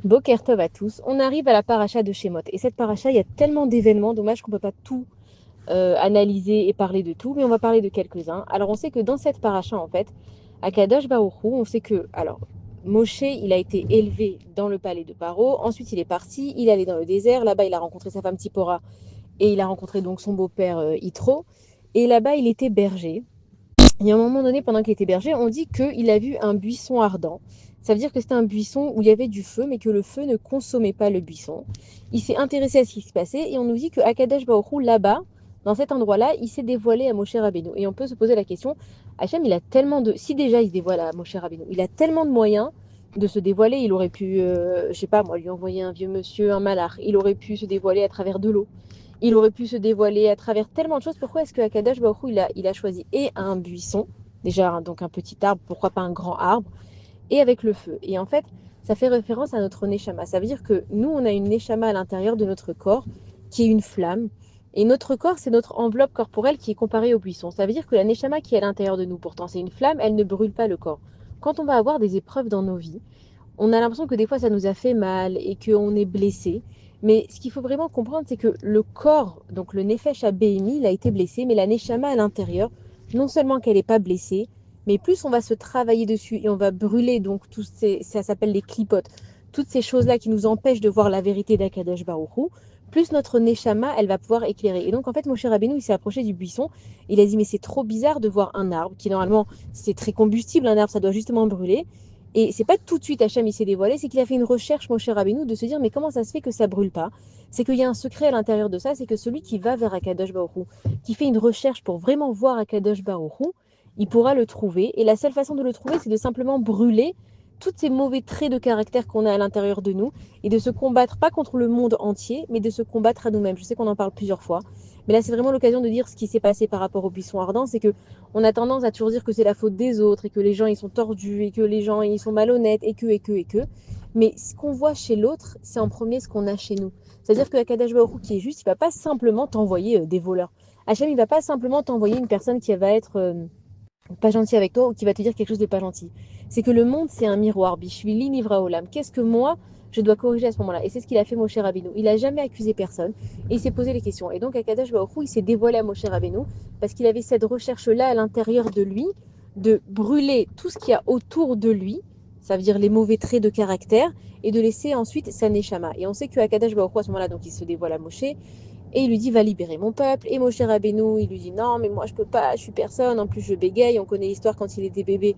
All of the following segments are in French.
Boker Tov à tous. On arrive à la paracha de Shemot. Et cette paracha, il y a tellement d'événements, dommage qu'on ne peut pas tout analyser et parler de tout, mais on va parler de quelques-uns. Alors on sait que dans cette paracha, en fait, à Kadosh Baruch Hu, on sait que, alors, Moshe, il a été élevé dans le palais de Paro, ensuite il est parti, il est allé dans le désert, là-bas il a rencontré sa femme Tsipora, et il a rencontré donc son beau-père Yitro, et là-bas il était berger. Et à un moment donné, pendant qu'il était berger, on dit qu'il a vu un buisson ardent. Ça veut dire que c'était un buisson où il y avait du feu, mais que le feu ne consommait pas le buisson. Il s'est intéressé à ce qui se passait et on nous dit que Akadosh Baruch Hu, là-bas, dans cet endroit-là, il s'est dévoilé à Moshe Rabbeinu. Et on peut se poser la question, Hachem, il a tellement de... Si déjà il se dévoile à Moshe Rabbeinu, il a tellement de moyens de se dévoiler. Il aurait pu, je sais pas moi, lui envoyer un vieux monsieur, un malach. Il aurait pu se dévoiler à travers de l'eau. Il aurait pu se dévoiler à travers tellement de choses. Pourquoi est-ce que Akadosh Baruch Hu, il a choisi et un buisson, déjà donc un petit arbre, pourquoi pas un grand arbre, et avec le feu. Et en fait, ça fait référence à notre neshama. Ça veut dire que nous, on a une neshama à l'intérieur de notre corps qui est une flamme. Et notre corps, c'est notre enveloppe corporelle qui est comparée au buisson. Ça veut dire que la neshama qui est à l'intérieur de nous, pourtant c'est une flamme, elle ne brûle pas le corps. Quand on va avoir des épreuves dans nos vies, on a l'impression que des fois ça nous a fait mal et qu'on est blessé. Mais ce qu'il faut vraiment comprendre, c'est que le corps, donc le Nefesh Abémi, il a été blessé, mais la Neshama à l'intérieur, non seulement qu'elle n'est pas blessée, mais plus on va se travailler dessus et on va brûler, donc tout ça s'appelle les clipotes, toutes ces choses-là qui nous empêchent de voir la vérité d'Akadosh Baruch Hu, plus notre Neshama, elle va pouvoir éclairer. Et donc en fait, Moshe Rabbeinu, il s'est approché du buisson, il a dit, mais c'est trop bizarre de voir un arbre qui normalement, c'est très combustible, un arbre, ça doit justement brûler. Et c'est pas tout de suite Hachem il s'est dévoilé, c'est qu'il a fait une recherche, mon cher Rabbeinu, de se dire mais comment ça se fait que ça brûle pas? C'est qu'il y a un secret à l'intérieur de ça, c'est que celui qui va vers Akadosh Baruch Hu, qui fait une recherche pour vraiment voir Akadosh Baruch Hu, il pourra le trouver. Et la seule façon de le trouver, c'est de simplement brûler tous ces mauvais traits de caractère qu'on a à l'intérieur de nous et de se combattre pas contre le monde entier, mais de se combattre à nous-mêmes. Je sais qu'on en parle plusieurs fois, mais là c'est vraiment l'occasion de dire ce qui s'est passé par rapport au buisson ardent, c'est que on a tendance à toujours dire que c'est la faute des autres et que les gens ils sont tordus et que les gens ils sont malhonnêtes et que. Mais ce qu'on voit chez l'autre, c'est en premier ce qu'on a chez nous. C'est-à-dire que Akadash Baruch Hu qui est juste, il va pas simplement t'envoyer des voleurs. Hachem, il va pas simplement t'envoyer une personne qui va être pas gentil avec toi ou qui va te dire quelque chose de pas gentil. C'est que le monde, c'est un miroir. Bishvili nivra olam. Qu'est-ce que moi, je dois corriger à ce moment-là? Et c'est ce qu'il a fait Moshe Rabbeinu. Il a jamais accusé personne et il s'est posé les questions. Et donc, Akadash Baruch Hu, il s'est dévoilé à Moshe Rabbeinu parce qu'il avait cette recherche-là à l'intérieur de lui de brûler tout ce qu'il y a autour de lui, ça veut dire les mauvais traits de caractère, et de laisser ensuite sa neshama. Et on sait que Akadash Baruch Hu, à ce moment-là, donc il se dévoile à Moshe, et il lui dit, va libérer mon peuple. Et Moshe Rabbeinu, il lui dit, non, mais moi je peux pas, je suis personne. En plus, je bégaye. On connaît l'histoire quand il était bébé.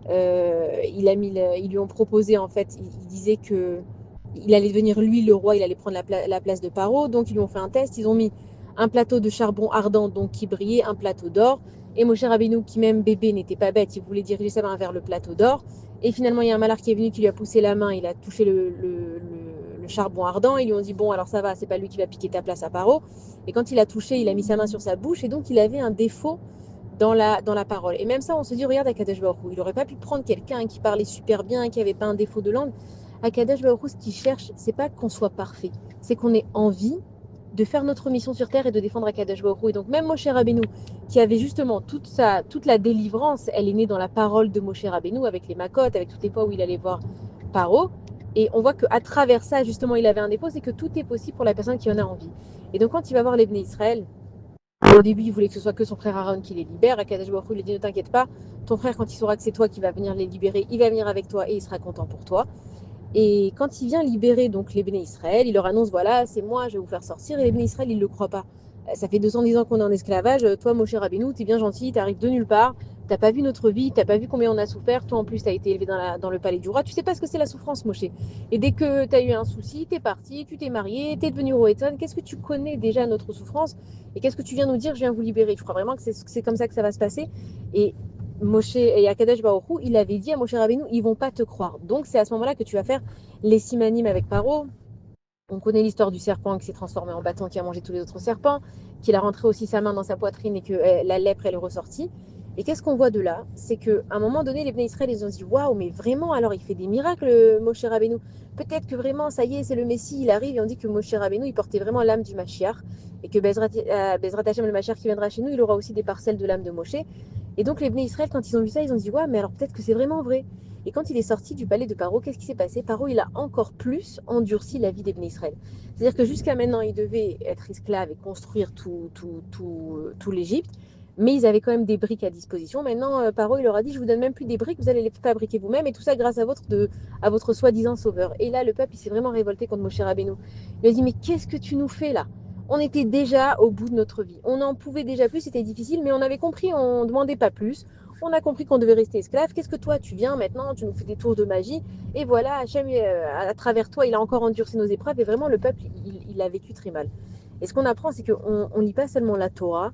Ils lui ont proposé, en fait, il disait que il allait devenir lui le roi, il allait prendre la place de Paro. Donc, ils lui ont fait un test. Ils ont mis un plateau de charbon ardent, donc qui brillait, un plateau d'or. Et Moshe Rabbeinu, qui même bébé n'était pas bête, il voulait diriger sa main vers le plateau d'or. Et finalement, il y a un malheur qui est venu, qui lui a poussé la main, il a touché le charbon ardent. Ils lui ont dit, bon, alors ça va, c'est pas lui qui va piquer ta place à Paro. Et quand il a touché, il a mis sa main sur sa bouche, et donc il avait un défaut dans la parole. Et même ça, on se dit, regarde Akadosh Baruch Hu, il aurait pas pu prendre quelqu'un qui parlait super bien, qui avait pas un défaut de langue. Akadosh Baruch Hu, ce qu'il cherche, c'est pas qu'on soit parfait, c'est qu'on ait envie de faire notre mission sur terre et de défendre Akadosh Baruch Hu. Et donc même Moshe Rabbeinu, qui avait justement toute la délivrance, elle est née dans la parole de Moshe Rabbeinu, avec les makotes, avec toutes les fois où il allait voir Paro. Et on voit qu'à travers ça, justement, il avait un défaut, c'est que tout est possible pour la personne qui en a envie. Et donc quand il va voir les Bnei Israël, au début, il voulait que ce soit que son frère Aaron qui les libère. Akadosh Baruch Hu lui dit, ne t'inquiète pas, ton frère, quand il saura que c'est toi qui vas venir les libérer, il va venir avec toi et il sera content pour toi. Et quand il vient libérer donc les Béné Israël, il leur annonce, voilà, c'est moi, je vais vous faire sortir. Et les Béné Israël, ils ne le croient pas. Ça fait 210 ans qu'on est en esclavage. Toi, Moshe Rabbeinu, t'es bien gentil, t'arrives de nulle part. T'as pas vu notre vie, t'as pas vu combien on a souffert. Toi, en plus, t'as été élevé dans le palais du roi. Tu sais pas ce que c'est la souffrance, Moshe. Et dès que t'as eu un souci, t'es parti, tu t'es marié, t'es devenu Roéton. Qu'est-ce que tu connais déjà notre souffrance? Et qu'est-ce que tu viens nous dire? Je viens vous libérer. Je crois vraiment que c'est comme ça que ça va se passer. Et Moshe et Akadosh Baruch Hu, il avait dit à Moshe Rabbeinu, ils vont pas te croire. Donc c'est à ce moment-là que tu vas faire les simanim avec Paro. On connaît l'histoire du serpent qui s'est transformé en bâton, qui a mangé tous les autres serpents, qu'il a rentré aussi sa main dans sa poitrine et que la lèpre elle est ressortie. Et qu'est-ce qu'on voit de là? C'est qu'à un moment donné, les Bnei Israël, ils ont dit, waouh, mais vraiment, alors il fait des miracles, Moshe Rabbeinu. Peut-être que vraiment, ça y est, c'est le Messie, il arrive. Et on dit que Moshe Rabbeinu, il portait vraiment l'âme du Mashiach. Et que Bezrat Hashem, le Mashiach qui viendra chez nous, il aura aussi des parcelles de l'âme de Moshe. Et donc les Bnei Israël, quand ils ont vu ça, ils ont dit, waouh, mais alors peut-être que c'est vraiment vrai. Et quand il est sorti du palais de Paro, qu'est-ce qui s'est passé? Paro, il a encore plus endurci la vie des Bnei Israël. C'est-à-dire que jusqu'à maintenant, ils devaient être esclaves et construire tout l'Égypte, mais ils avaient quand même des briques à disposition. Maintenant, Paro, il leur a dit, je vous donne même plus des briques, vous allez les fabriquer vous-même, et tout ça grâce à votre soi-disant sauveur. Et là, le peuple, il s'est vraiment révolté contre Moshe Rabbeinu. Il a dit, mais qu'est-ce que tu nous fais là? On était déjà au bout de notre vie. On en pouvait déjà plus, c'était difficile, mais on avait compris, on ne demandait pas plus. On a compris qu'on devait rester esclave. Qu'est-ce que toi, tu viens maintenant, tu nous fais des tours de magie, et voilà, Hachem, à travers toi, il a encore endurci nos épreuves, et vraiment, le peuple, il a vécu très mal. Et ce qu'on apprend, c'est qu'on ne lit pas seulement la Torah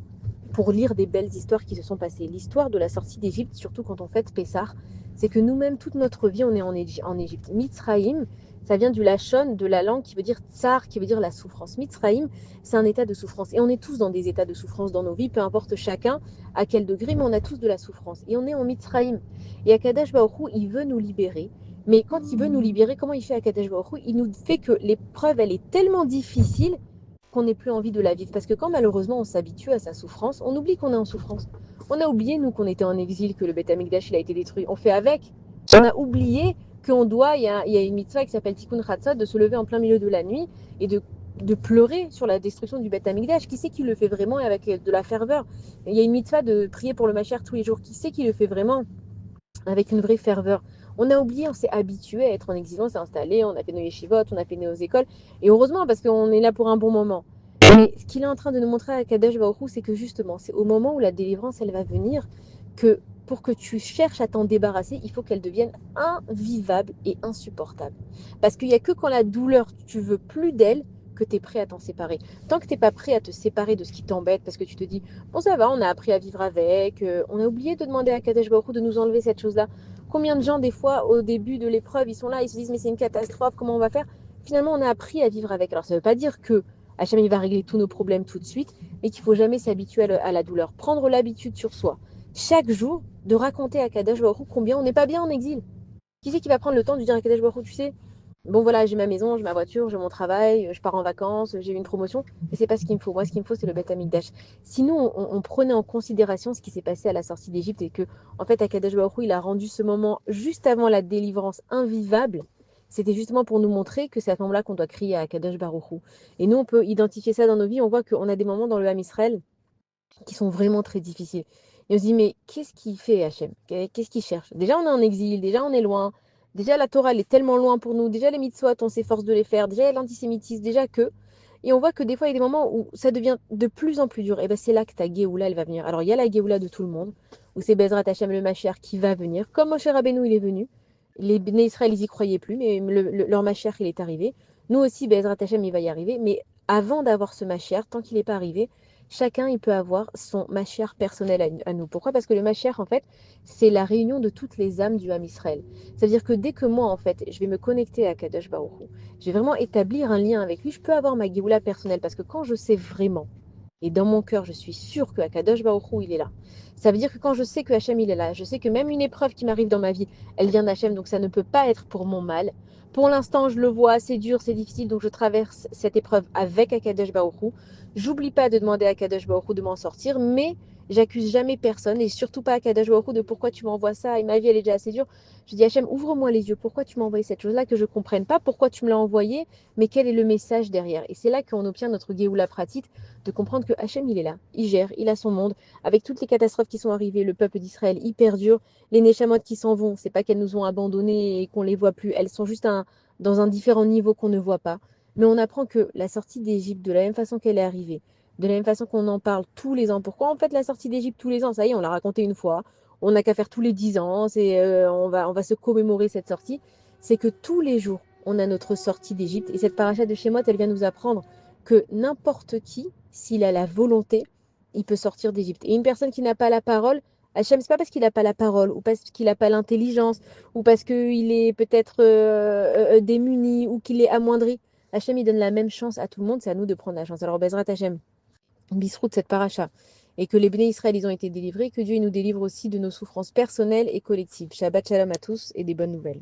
pour lire des belles histoires qui se sont passées. L'histoire de la sortie d'Égypte, surtout quand on fête Pessah, c'est que nous-mêmes, toute notre vie, on est en Égypte. Mitzraïm, ça vient du lachon, de la langue qui veut dire tsar, qui veut dire la souffrance. Mitzraïm, c'est un état de souffrance. Et on est tous dans des états de souffrance dans nos vies, peu importe chacun à quel degré, mais on a tous de la souffrance. Et on est en Mitzraïm. Et Akadosh Baruch Hu, il veut nous libérer. Mais quand il veut nous libérer, comment il fait Akadosh Baruch Hu? Il nous fait que l'épreuve, elle est tellement difficile qu'on n'ait plus envie de la vivre. Parce que quand malheureusement on s'habitue à sa souffrance, on oublie qu'on est en souffrance. On a oublié, nous, qu'on était en exil, que le Beth Amikdash il a été détruit. On fait avec. On a oublié qu'on doit, il y a une mitzvah qui s'appelle Tikkun Chatzot, de se lever en plein milieu de la nuit et de pleurer sur la destruction du Beth Amikdash. Qui c'est qui le fait vraiment et avec de la ferveur? Il y a une mitzvah de prier pour le Mashiach tous les jours. Qui c'est qui le fait vraiment avec une vraie ferveur? On a oublié, on s'est habitué à être en exil, on s'est installé, on a fait nos yeshivot, on a fait nos écoles. Et heureusement, parce qu'on est là pour un bon moment. Mais ce qu'il est en train de nous montrer à Kadesh Baruch Hu, c'est que justement, c'est au moment où la délivrance, elle va venir, que pour que tu cherches à t'en débarrasser, il faut qu'elle devienne invivable et insupportable. Parce qu'il n'y a que quand la douleur, tu veux plus d'elle, que tu es prêt à t'en séparer. Tant que tu n'es pas prêt à te séparer de ce qui t'embête, parce que tu te dis, bon ça va, on a appris à vivre avec, on a oublié de demander à Kadesh Baruch Hu de nous enlever cette chose-là. Combien de gens, des fois, au début de l'épreuve, ils sont là, ils se disent, mais c'est une catastrophe, comment on va faire? Finalement, on a appris à vivre avec. Alors ça ne veut pas dire que Hachem, il va régler tous nos problèmes tout de suite, mais qu'il ne faut jamais s'habituer à la douleur. Prendre l'habitude sur soi, chaque jour, de raconter à Kadosh Baruch Hu combien on n'est pas bien en exil. Qui c'est qui va prendre le temps de dire à Kadosh Baruch Hu, tu sais, bon voilà, j'ai ma maison, j'ai ma voiture, j'ai mon travail, je pars en vacances, j'ai eu une promotion, mais c'est pas ce qu'il me faut. Moi, ce qu'il me faut, c'est le Beth Amikdash. Sinon, on prenait en considération ce qui s'est passé à la sortie d'Égypte et que, en fait, Akadosh Baruch Hu, il a rendu ce moment juste avant la délivrance invivable. C'était justement pour nous montrer que c'est à ce moment-là qu'on doit crier à Akadosh Baruch Hu. Et nous, on peut identifier ça dans nos vies. On voit qu'on a des moments dans le Ham Israël qui sont vraiment très difficiles. Et on se dit, mais qu'est-ce qu'il fait, Hachem? Qu'est-ce qu'il cherche? Déjà, on est en exil, déjà, on est loin. Déjà, la Torah, elle est tellement loin pour nous. Déjà, les mitzvot, on s'efforce de les faire. Déjà, il y a l'antisémitisme, déjà que. Et on voit que des fois, il y a des moments où ça devient de plus en plus dur. Et bien, c'est là que ta Géoula, elle va venir. Alors, il y a la Géoula de tout le monde, où c'est Bezrat Hachem le Mashiach qui va venir. Comme Moshe Rabbeinu, il est venu. Les Bnei Israël, ils y croyaient plus, mais leur Mashiach, il est arrivé. Nous aussi, Bezrat Hachem, il va y arriver. Mais avant d'avoir ce Mashiach, tant qu'il n'est pas arrivé, chacun il peut avoir son machère personnel à nous. Pourquoi? Parce que le machère, en fait, c'est la réunion de toutes les âmes du Ham Israël. C'est-à-dire que dès que moi, en fait, je vais me connecter à Kadosh Baruch Hu, je vais vraiment établir un lien avec lui, je peux avoir ma Géoula personnelle. Parce que quand je sais vraiment, et dans mon cœur, je suis sûre que Kadosh Baruch Hu, il est là. Ça veut dire que quand je sais que Hachem, il est là, je sais que même une épreuve qui m'arrive dans ma vie, elle vient d'Hachem, donc ça ne peut pas être pour mon mal. Pour l'instant, je le vois, c'est dur, c'est difficile, donc je traverse cette épreuve avec Akadosh Baruch Hu. J'oublie pas de demander à Kadosh Baruch Hu de m'en sortir, mais j'accuse jamais personne et surtout pas à Kadosh Baruch Hu de pourquoi tu m'envoies ça et ma vie elle est déjà assez dure. Je dis Hachem, ouvre-moi les yeux, pourquoi tu m'as envoyé cette chose-là que je comprenne pas, pourquoi tu me l'as envoyé, mais quel est le message derrière? Et c'est là qu'on obtient notre Géoula pratique, de comprendre que Hachem il est là, il gère, il a son monde, avec toutes les catastrophes qui sont arrivées, le peuple d'Israël hyper dur, les Neshamot qui s'en vont, c'est pas qu'elles nous ont abandonnés et qu'on les voit plus, elles sont juste dans un différent niveau qu'on ne voit pas. Mais on apprend que la sortie d'Égypte, de la même façon qu'elle est arrivée, de la même façon qu'on en parle tous les ans. Pourquoi on fait la sortie d'Égypte tous les ans? Ça y est, on l'a raconté une fois. On n'a qu'à faire tous les 10 ans. On va se commémorer cette sortie. C'est que tous les jours, on a notre sortie d'Égypte. Et cette paracha de Shemot, elle vient nous apprendre que n'importe qui, s'il a la volonté, il peut sortir d'Égypte. Et une personne qui n'a pas la parole, Hachem, c'est pas parce qu'il n'a pas la parole, ou parce qu'il n'a pas l'intelligence, ou parce qu'il est peut-être démuni, ou qu'il est amoindri. Hachem, il donne la même chance à tout le monde, c'est à nous de prendre la chance. Alors, Bezrat Hachem, Bisrout, cette paracha, et que les béné Israël, ils ont été délivrés, que Dieu il nous délivre aussi de nos souffrances personnelles et collectives. Shabbat shalom à tous et des bonnes nouvelles.